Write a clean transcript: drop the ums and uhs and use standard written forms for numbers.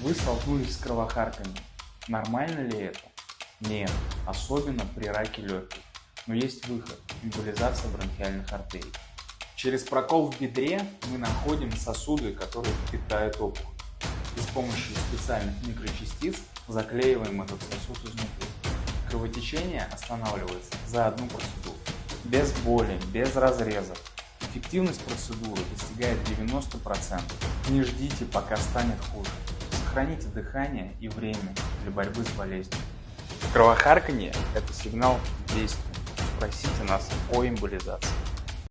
Вы столкнулись с кровохарканьем. Нормально ли это? Нет, особенно при раке легких. Но есть выход – эмболизация бронхиальных артерий. Через прокол в бедре мы находим сосуды, которые питают опухоль. И с помощью специальных микрочастиц заклеиваем этот сосуд изнутри. Кровотечение останавливается за одну процедуру. Без боли, без разрезов. Эффективность процедуры достигает 90%. Не ждите, пока станет хуже. Сохраните дыхание и время для борьбы с болезнью. Кровохарканье – это сигнал к действию. Спросите нас о эмболизации.